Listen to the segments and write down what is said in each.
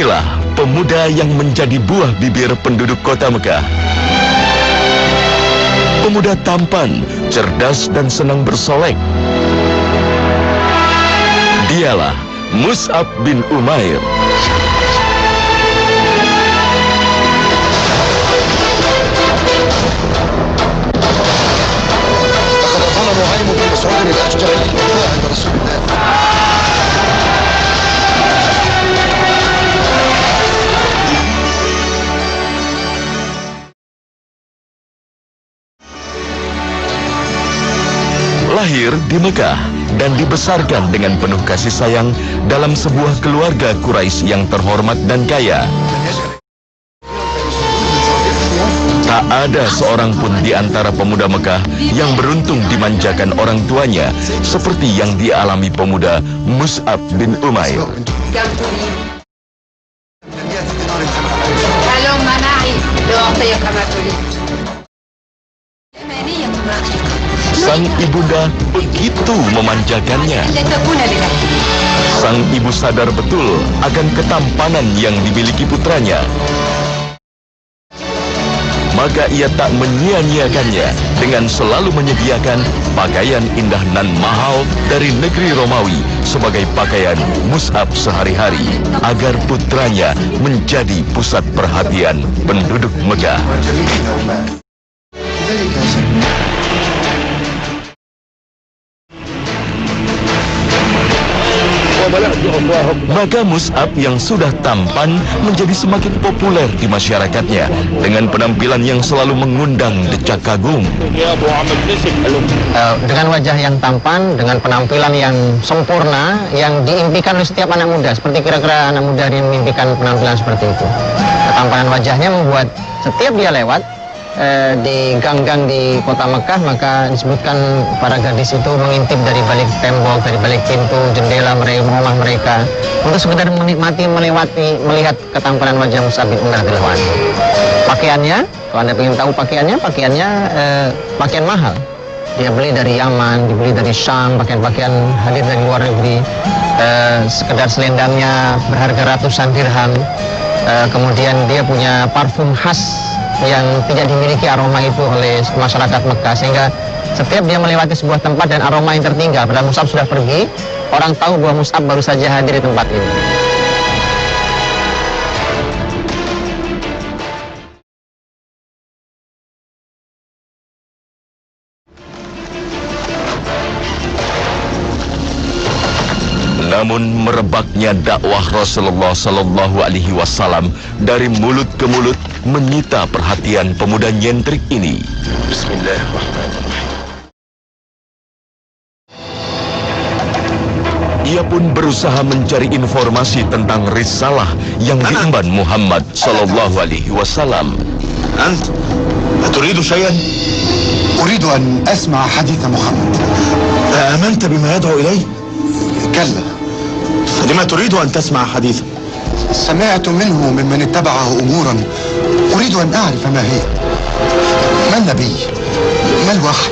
Inilah pemuda yang menjadi buah bibir penduduk kota Mekah. Pemuda tampan, cerdas dan senang bersolek. Dialah Mus'ab bin Umair. Lahir di Mekah dan dibesarkan dengan penuh kasih sayang dalam sebuah keluarga Quraisy yang terhormat dan kaya. Tak ada seorang pun di antara pemuda Mekah yang beruntung dimanjakan orang tuanya seperti yang dialami pemuda Mus'ab bin Umair. Sang ibunda begitu memanjakannya. Sang ibu sadar betul akan ketampanan yang dimiliki putranya. Maka ia tak menyia-nyiakannya dengan selalu menyediakan pakaian indah nan mahal dari negeri Romawi sebagai pakaian Mus'ab sehari-hari agar putranya menjadi pusat perhatian penduduk Mekah. Maka Mus'ab yang sudah tampan menjadi semakin populer di masyarakatnya dengan penampilan yang selalu mengundang decak kagum. Dengan wajah yang tampan, dengan penampilan yang sempurna, yang diimpikan oleh setiap anak muda. Seperti kira-kira anak muda yang memimpikan penampilan seperti itu. Ketampanan wajahnya membuat setiap dia lewat di gang-gang di kota Mekah, maka disebutkan para gadis itu mengintip dari balik tembok, dari balik pintu, jendela rumah mereka untuk sekedar menikmati, melihat ketampanan wajah Mus'ab bin Umair radhiyallahu anhu. Pakaiannya, kalau Anda ingin tahu pakaian mahal. Dia beli dari Yaman, dibeli dari Syam, pakaian-pakaian hadir dari luar negeri. Sekedar selendangnya berharga ratusan dirham. Kemudian dia punya parfum khas yang tidak dimiliki aroma itu oleh masyarakat Mekah, sehingga setiap dia melewati sebuah tempat dan aroma yang tertinggal pada Mus'ab sudah pergi, orang tahu bahwa Mus'ab baru saja hadir di tempat ini. Namun merebaknya dakwah Rasulullah Sallallahu Alaihi Wasallam dari mulut ke mulut menyita perhatian pemuda nyentrik ini. Bismillahirrahmanirrahim. Ia pun berusaha mencari informasi tentang risalah yang diemban Muhammad Sallallahu Alaihi Wasallam. Ant, aturidu syai'an? Uridu an asma' hadits Muhammad. Amanta bima yad'u ilayhi? Kalla. لما تريد أن تسمع حديثا؟ سمعت منه ممن اتبعه أمورا أريد أن أعرف ما هي. ما النبي؟ ما الوحي؟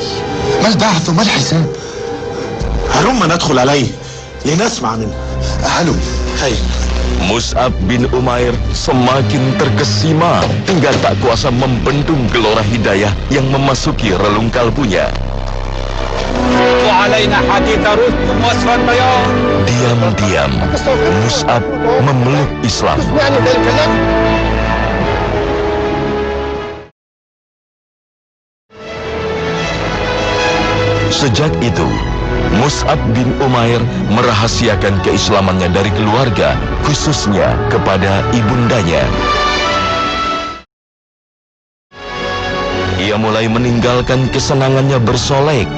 ما البعث؟ ما الحساب؟ هلم ندخل عليه لنسمع منه. هلم. خير. Mus'ab bin Umair semakin terkesima hingga tak kuasa membendung gelora hidayah yang memasuki relung kalbunya. Diam-diam Mus'ab memeluk Islam. Sejak itu Mus'ab bin Umair merahasiakan keislamannya dari keluarga, khususnya kepada ibundanya. Ia mulai meninggalkan kesenangannya bersolek.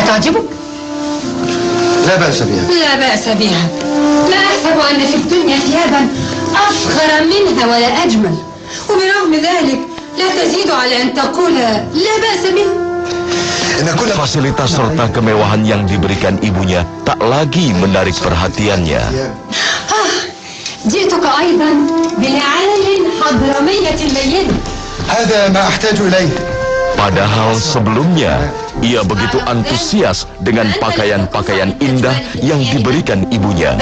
تعجبك؟ لا بأس بها. لا بأس بها. لا أحسب أن في الدنيا ثيابا أفخر منها ولا أجمل، وبرغم ذلك لا تزيد على أن تقول لا بأس بها. Fasilitas serta kemewahan yang diberikan ibunya tak lagi menarik perhatiannya. جئتك أيضا بنعال حضرمية لينة. هذا ما أحتاج إليه. Padahal sebelumnya, ia begitu antusias dengan pakaian-pakaian indah yang diberikan ibunya.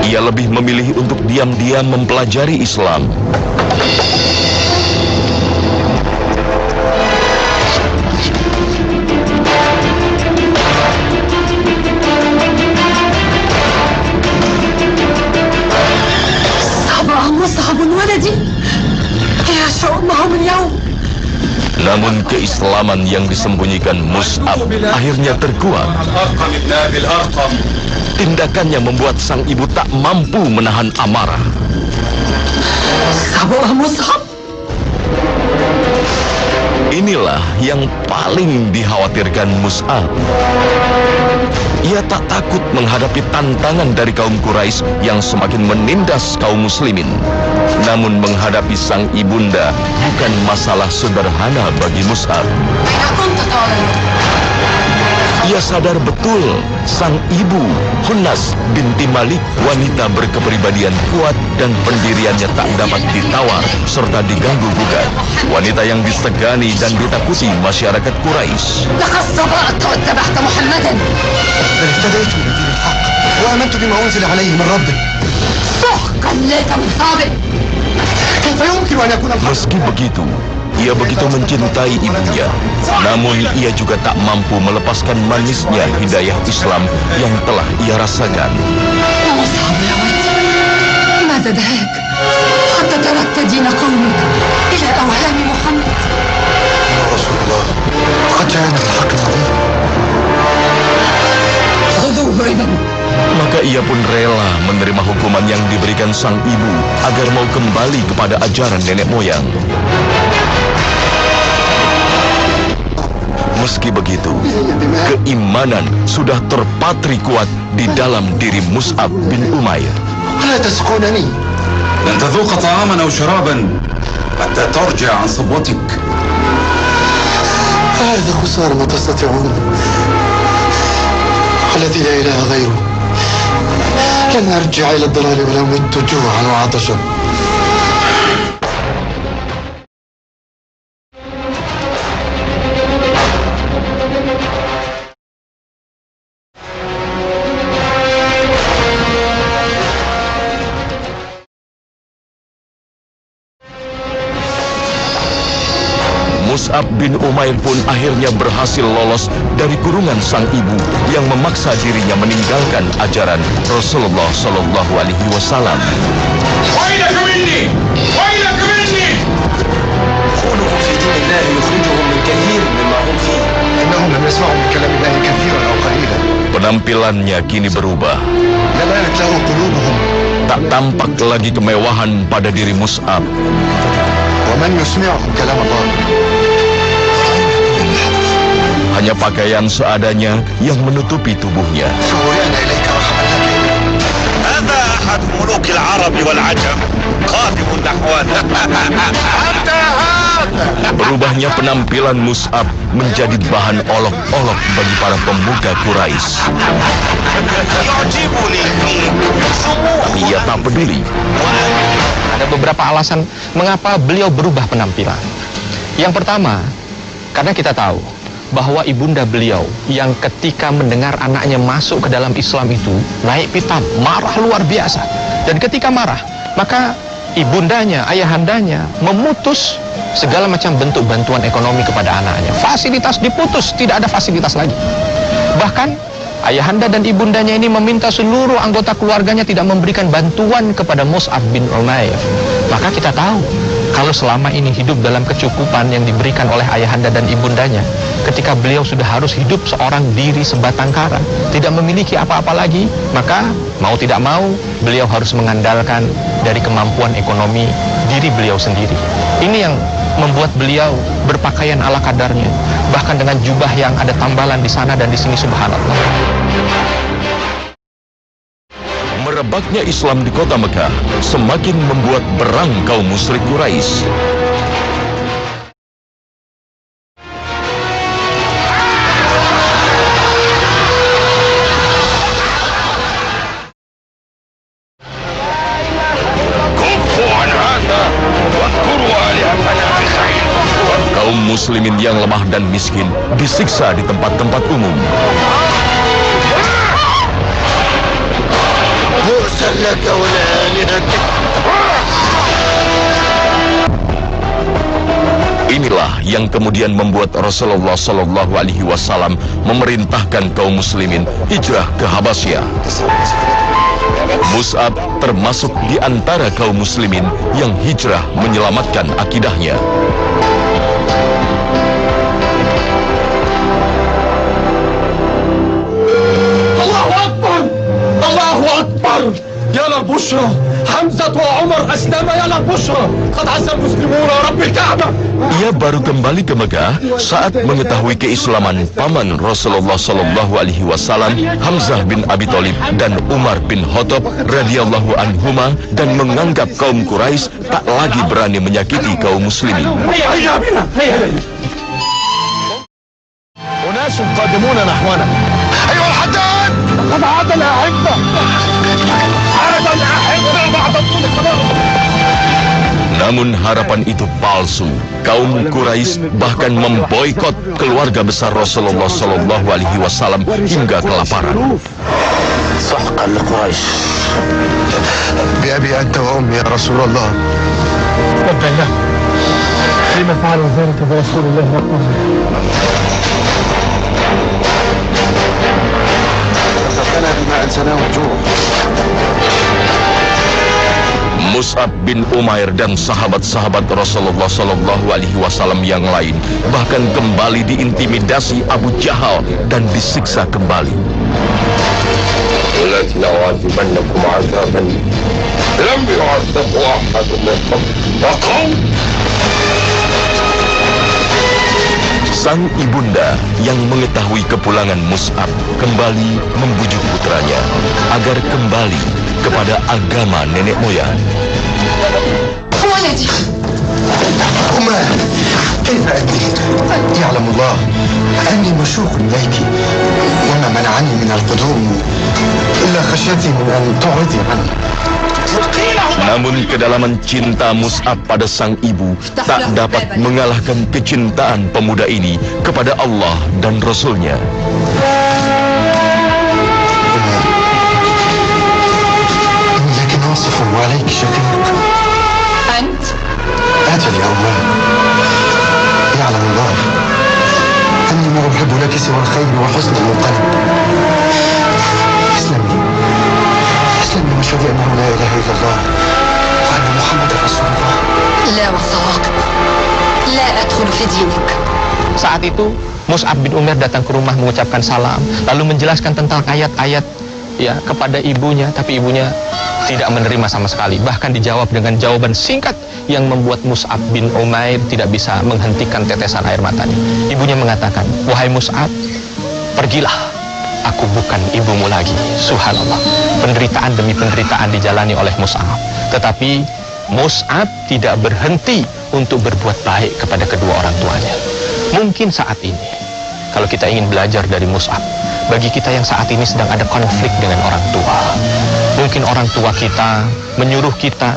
Ia lebih memilih untuk diam-diam mempelajari Islam. Namun keislaman yang disembunyikan Mus'ab akhirnya terkuat. Tindakannya membuat sang ibu tak mampu menahan amarah. Inilah yang paling dikhawatirkan Mus'ab. Ia tak takut menghadapi tantangan dari kaum Quraisy yang semakin menindas kaum muslimin. Namun menghadapi sang ibunda bukan masalah sederhana bagi Mus'ab. Ia sadar betul sang ibu Hunnas binti Malik wanita berkepribadian kuat dan pendiriannya tak dapat ditawar serta diganggu-gugat. Wanita yang disegani dan ditakuti masyarakat Quraisy. اهتديت إلى دين الحق وآمنت بما أنزل عليه من ربي. كيف يمكن أن يكون الحق؟ Meski begitu, ia begitu mencintai ibunya. Namun ia juga tak mampu melepaskan manisnya hidayah Islam yang telah ia rasakan. ماذا دهاك حتى تركت دين قومك إلى أوهام محمد؟ يا رسول الله قد جاءنا الحق العظيم. Maka ia pun rela menerima hukuman yang diberikan sang ibu agar mau kembali kepada ajaran nenek moyang. Meski begitu, keimanan sudah terpatri kuat di dalam diri Mus'ab bin Umair. لا تسقونني. لن تذوق طعاما أو شرابا حتى ترجع عن صبوتك. هذا خسارة ما تستطيعون. الذي لا إله غيره. لن أرجع إلى الضلال ولو مت جوعا وعطشا. Mus'ab bin Umair pun akhirnya berhasil lolos dari kurungan sang ibu yang memaksa dirinya meninggalkan ajaran Rasulullah Sallallahu Alaihi Wasallam. ويلك مني ويلك مني. دخولهم في دين الله يخرجهم من كثير مما هم فيه. إنهم لم يسمعوا من كلام الله كثيرا أو قليلا. Penampilannya kini berubah. لبانت له قلوبهم. Tak tampak lagi kemewahan pada diri Mus'ab. ومن يسمعهم كلام الله. Hanya pakaian seadanya yang menutupi tubuhnya. سورينا إليك رحمة لك. هذا أحد ملوك العرب والعجم قادم نحونا. أنت هذا. Berubahnya penampilan Mus'ab menjadi bahan olok-olok bagi para pemuka Quraisy. يعجبني Tapi ia tak peduli. Ada beberapa alasan mengapa beliau berubah penampilan. Yang pertama, karena kita tahu bahwa ibunda beliau yang ketika mendengar anaknya masuk ke dalam Islam itu naik pitam, marah luar biasa. Dan ketika marah, maka ibundanya, ayahandanya memutus segala macam bentuk bantuan ekonomi kepada anaknya. Fasilitas diputus, tidak ada fasilitas lagi. Bahkan ayahanda dan ibundanya ini meminta seluruh anggota keluarganya tidak memberikan bantuan kepada Mus'ab bin Umair. Maka kita tahu kalau selama ini hidup dalam kecukupan yang diberikan oleh ayahanda dan ibundanya, ketika beliau sudah harus hidup seorang diri sebatang kara, tidak memiliki apa-apa lagi, maka mau tidak mau beliau harus mengandalkan dari kemampuan ekonomi diri beliau sendiri. Ini yang membuat beliau berpakaian ala kadarnya, bahkan dengan jubah yang ada tambalan di sana dan di sini, subhanallah. Merebaknya Islam di kota Mekah semakin membuat berang kaum musyrik Quraisy. كفوا عن هذا واذكروا آلهتكم muslimin yang lemah dan miskin disiksa di tempat-tempat umum. Inilah yang kemudian membuat Rasulullah Shallallahu Alaihi Wasallam memerintahkan kaum muslimin hijrah ke Habasyah. Mus'ab termasuk di antara kaum muslimin yang hijrah menyelamatkan akidahnya. Allahu Akbar! Allahu Akbar! Ya al-Bushra! Hamzah wa Umar aslama ya al-Bushra! Qad azza al-muslimuna rabbil Ka'bah! Ia baru kembali ke Mekah saat mengetahui keislaman paman Rasulullah Shallallahu Alaihi Wasallam, Hamzah bin Abi Thalib dan Umar bin Khattab radhiyallahu anhuma, dan menganggap kaum Quraisy tak lagi berani menyakiti kaum muslimin. Hayya bina! Hayya! أناس قادمون نحونا. أيها الحداد! قد عاد الأحبة! عاد الأحبة بعد طول الصبر. Namun harapan itu palsu. Kaum Quraisy bahkan memboikot keluarga besar Rasulullah Shallallahu Alaihi Wasallam hingga kelaparan. سحقا لقريش بأبي أنت وأمي يا رسول الله. ربنا لما فعلوا ذلك برسول الله وقوله. رزقنا بما أنسناه الجوع. Mus'ab bin Umair dan sahabat-sahabat Rasulullah Shallallahu Alaihi Wasallam yang lain bahkan kembali diintimidasi Abu Jahal dan disiksa kembali. Sang ibunda yang mengetahui kepulangan Mus'ab kembali membujuk putranya agar kembali kepada agama nenek moyang. ولدي أمه كيف أنت؟ يعلم الله أني مشوق إليك وما منعني من القدوم إلا خشيتي من أن تعرضي عني. Namun kedalaman cinta Mus'ab pada sang ibu tak dapat mengalahkan kecintaan pemuda ini kepada Allah dan Rasul-Nya. إنك ناصح وعليك شقيق. أنت أجل يا أمه يعلم الله أني ما أحب لك سوى الخير وحسن المنقلب. اسلمي اسلمي واشهدي أنه لا إله إلا الله وأن محمد رسول الله. لا والصواقب لا أدخل في دينك. Saat itu Mus'ab bin Umair datang ke rumah mengucapkan salam, lalu menjelaskan tentang ayat-ayat ya kepada ibunya, tapi ibunya tidak menerima sama sekali. Bahkan dijawab dengan jawaban singkat yang membuat Mus'ab bin Umair tidak bisa menghentikan tetesan air matanya. Ibunya mengatakan, "Wahai Mus'ab, pergilah. Aku bukan ibumu lagi." Subhanallah. Penderitaan demi penderitaan dijalani oleh Mus'ab. Tetapi Mus'ab tidak berhenti untuk berbuat baik kepada kedua orang tuanya. Mungkin saat ini, kalau kita ingin belajar dari Mus'ab, bagi kita yang saat ini sedang ada konflik dengan orang tua, mungkin orang tua kita menyuruh kita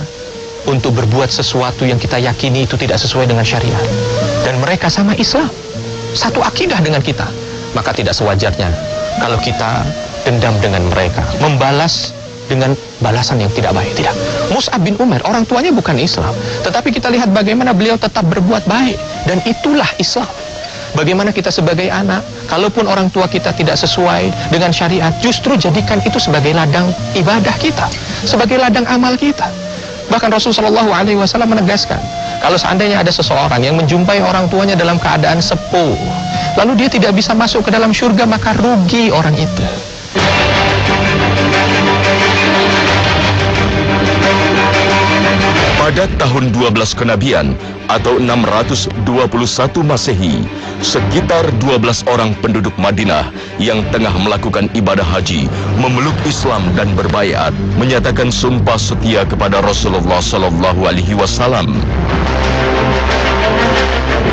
untuk berbuat sesuatu yang kita yakini itu tidak sesuai dengan syariat, dan mereka sama Islam, satu akidah dengan kita, maka tidak sewajarnya kalau kita dendam dengan mereka, membalas dengan balasan yang tidak baik. Tidak. Mus'ab bin Umair, orang tuanya bukan Islam, tetapi kita lihat bagaimana beliau tetap berbuat baik, dan itulah Islam. Bagaimana kita sebagai anak, kalaupun orang tua kita tidak sesuai dengan syariat, justru jadikan itu sebagai ladang ibadah kita, sebagai ladang amal kita. Bahkan Rasulullah SAW menegaskan, kalau seandainya ada seseorang yang menjumpai orang tuanya dalam keadaan sepuh, lalu dia tidak bisa masuk ke dalam surga, maka rugi orang itu. Pada tahun 12 kenabian atau 621 Masehi, sekitar 12 orang penduduk Madinah yang tengah melakukan ibadah haji memeluk Islam dan berbaiat, menyatakan sumpah setia kepada Rasulullah Shallallahu Alaihi Wasallam.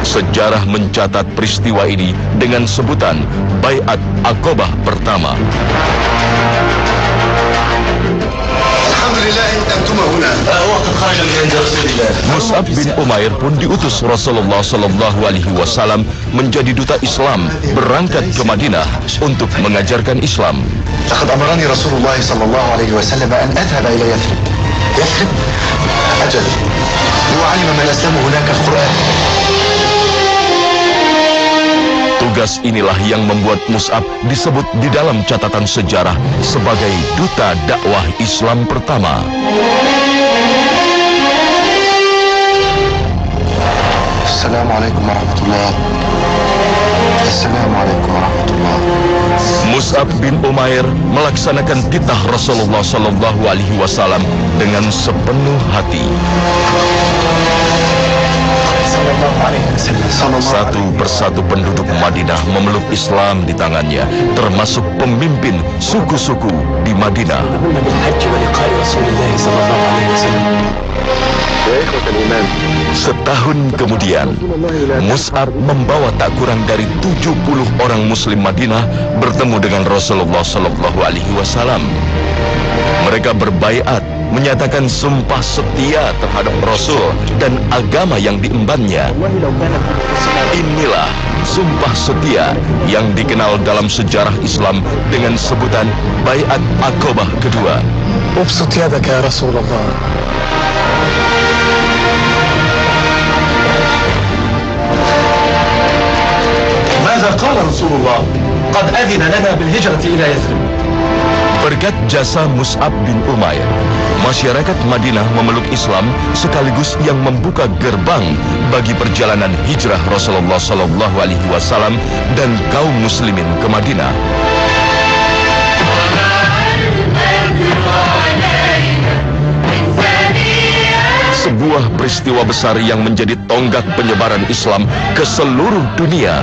Sejarah mencatat peristiwa ini dengan sebutan Baiat Aqabah pertama. Mus'ab bin Umair pun diutus Rasulullah Sallallahu Alaihi Wasallam menjadi duta Islam berangkat ke Madinah untuk mengajarkan Islam. لقد أمرني رسول الله صلى الله عليه وسلم أن أذهب إلى يثرب. يثرب؟ أجل. وعلم من أسلم هناك القرآن. Tugas inilah yang membuat Mus'ab disebut di dalam catatan sejarah sebagai duta dakwah Islam pertama. Assalamualaikum warahmatullahi wabarakatuh. Assalamualaikum warahmatullahi wabarakatuh. Mus'ab bin Umair melaksanakan titah Rasulullah Sallallahu Alaihi Wasallam dengan sepenuh hati. Satu persatu penduduk Madinah memeluk Islam di tangannya, termasuk pemimpin suku-suku di Madinah. Setahun kemudian, Mus'ab membawa tak kurang dari 70 orang Muslim Madinah bertemu dengan Rasulullah Sallallahu Alaihi Wasallam. Mereka berbaiat, menyatakan sumpah setia terhadap Rasul dan agama yang diembannya. Inilah sumpah setia yang dikenal dalam sejarah Islam dengan sebutan Baiat Aqabah kedua. Ubsut yadaka ya Rasulullah. ماذا قال رسول الله؟ قد أذن لنا بالهجرة إلى يثرب. Berkat jasa Mus'ab bin Umair, masyarakat Madinah memeluk Islam sekaligus yang membuka gerbang bagi perjalanan hijrah Rasulullah Sallallahu Alaihi Wasallam dan kaum muslimin ke Madinah. Sebuah peristiwa besar yang menjadi tonggak penyebaran Islam ke seluruh dunia.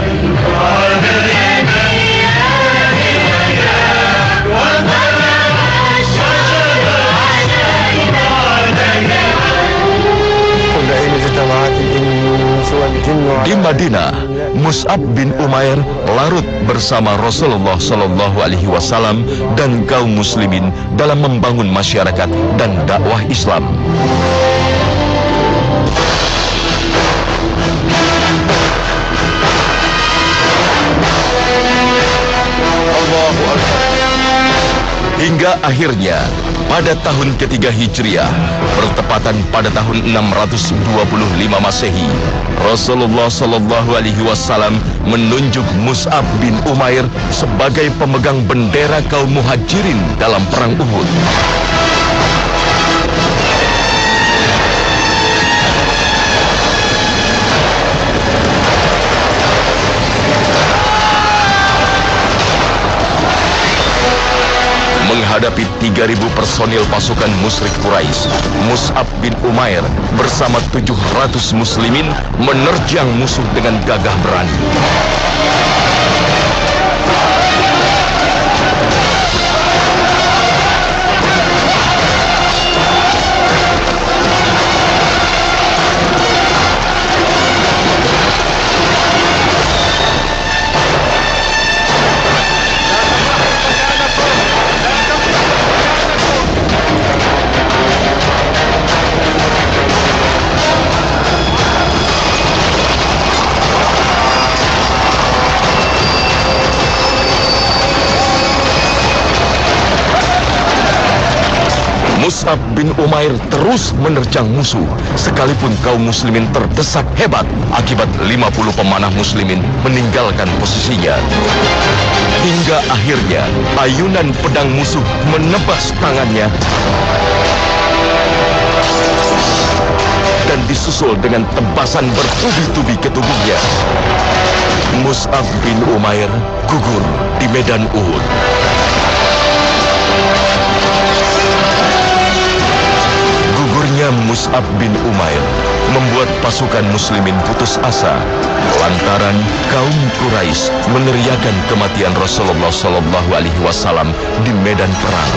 Di Madinah, Mus'ab bin Umair larut bersama Rasulullah Sallallahu Alaihi Wasallam dan kaum muslimin dalam membangun masyarakat dan dakwah Islam. Allahu Akbar. Hingga akhirnya pada tahun ketiga Hijriah, bertepatan pada tahun 625 Masehi, Rasulullah Sallallahu Alaihi Wasallam menunjuk Mus'ab bin Umair sebagai pemegang bendera kaum Muhajirin dalam perang Uhud. Menghadapi 3.000 personil pasukan musyrik Quraisy, Mus'ab bin Umair bersama 700 muslimin menerjang musuh dengan gagah berani. Mus'ab bin Umair terus menerjang musuh, sekalipun kaum muslimin terdesak hebat akibat 50 pemanah muslimin meninggalkan posisinya. Hingga akhirnya ayunan pedang musuh menebas tangannya dan disusul dengan tebasan bertubi-tubi ke tubuhnya. Mus'ab bin Umair gugur di medan Uhud. Mus'ab bin Umair membuat pasukan muslimin putus asa lantaran kaum Quraisy meneriakan kematian Rasulullah Sallallahu Alaihi Wasallam di medan perang.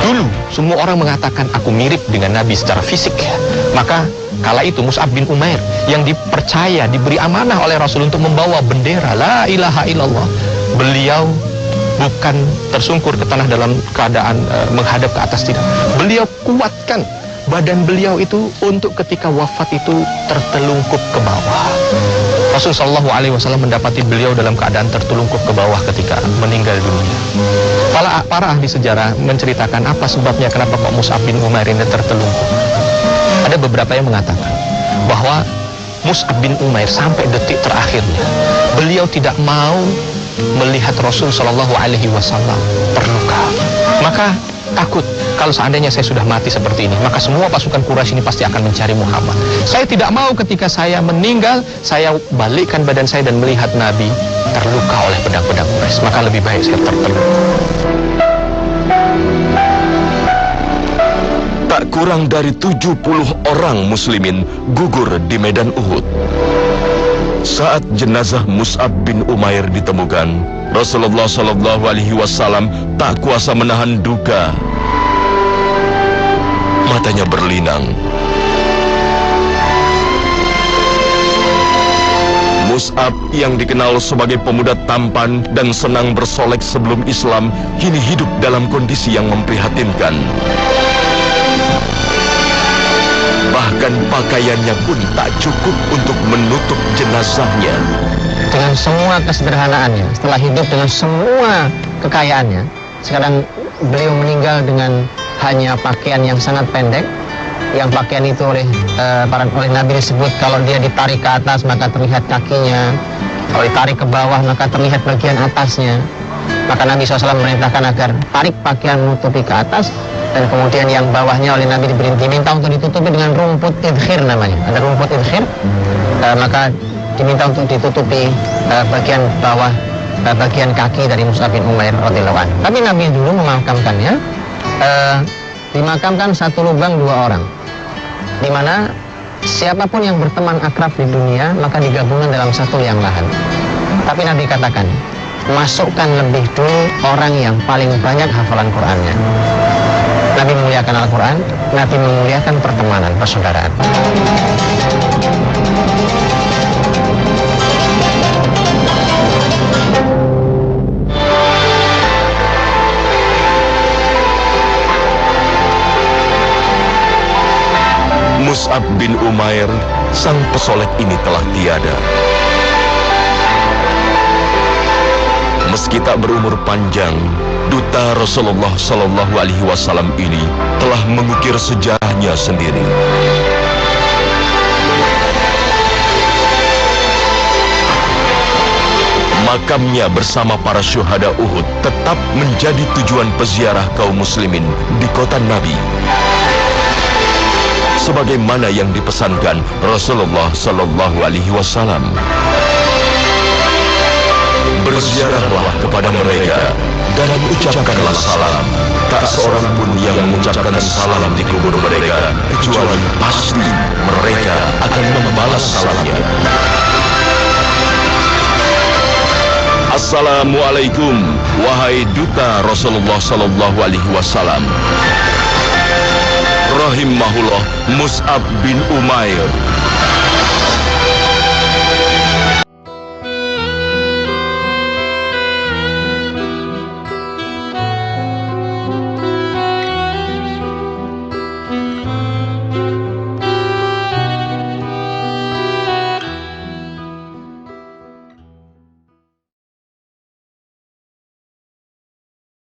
Dulu semua orang mengatakan aku mirip dengan Nabi secara fisik, maka Kala itu Mus'ab bin Umair yang dipercaya, diberi amanah oleh Rasul untuk membawa bendera La ilaha illallah. Beliau bukan tersungkur ke tanah dalam keadaan menghadap ke atas, tidak. Beliau kuatkan badan beliau itu untuk ketika wafat itu tertelungkup ke bawah. Rasul sallallahu alaihi wasallam mendapati beliau dalam keadaan tertelungkup ke bawah ketika meninggal dunia. Para ahli sejarah menceritakan apa sebabnya kenapa kok Mus'ab bin Umair ini tertelungkup. Ada beberapa yang mengatakan bahwa Mus'ab bin Umair sampai detik terakhirnya beliau tidak mau melihat Rasul sallallahu alaihi wasallam terluka. Maka takut kalau seandainya saya sudah mati seperti ini, maka semua pasukan Quraisy ini pasti akan mencari Muhammad. Saya tidak mau ketika saya meninggal, saya balikkan badan saya dan melihat Nabi terluka oleh pedang-pedang Quraisy. Maka lebih baik saya tertelungkup. Tak kurang dari 70 orang muslimin gugur di medan Uhud. Saat jenazah Mus'ab bin Umair ditemukan, Rasulullah sallallahu alaihi wasallam tak kuasa menahan duka. Matanya berlinang. Mus'ab yang dikenal sebagai pemuda tampan dan senang bersolek sebelum Islam, kini hidup dalam kondisi yang memprihatinkan. Bahkan pakaiannya pun tak cukup untuk menutup jenazahnya. Dengan semua kesederhanaannya, setelah hidup dengan semua kekayaannya, sekarang beliau meninggal dengan hanya pakaian yang sangat pendek. Yang pakaian itu oleh Nabi disebut kalau dia ditarik ke atas maka terlihat kakinya, kalau ditarik ke bawah maka terlihat bagian atasnya. Maka Nabi SAW memerintahkan agar tarik pakaian menutupi ke atas, dan kemudian yang bawahnya oleh Nabi diminta untuk ditutupi dengan rumput idkhir namanya. Ada rumput idkhir, maka diminta untuk ditutupi bagian bawah, bagian kaki dari Mus'ab bin Umair radhiyallahu anhu. Tapi Nabi dulu memakamkannya, dimakamkan satu lubang 2 orang, di mana siapapun yang berteman akrab di dunia maka digabungkan dalam satu liang lahat. Tapi Nabi katakan, masukkan lebih dulu orang yang paling banyak hafalan Qur'annya. Nabi memuliakan Al-Quran, Nabi memuliakan pertemanan, persaudaraan. Mus'ab bin Umair, sang pesolek ini telah tiada. Meski tak berumur panjang, duta Rasulullah sallallahu alaihi wasallam ini telah mengukir sejarahnya sendiri. Makamnya bersama para syuhada Uhud tetap menjadi tujuan peziarah kaum muslimin di kota Nabi, sebagaimana yang dipesankan Rasulullah sallallahu alaihi wasallam. Berziarahlah kepada mereka dan ucapkanlah salam. Tak seorang pun yang mengucapkan salam di kubur mereka, kecuali pasti mereka akan membalas salamnya. Assalamualaikum, wahai duta Rasulullah sallallahu alaihi wasallam. Rahimahullah Mus'ab bin Umair.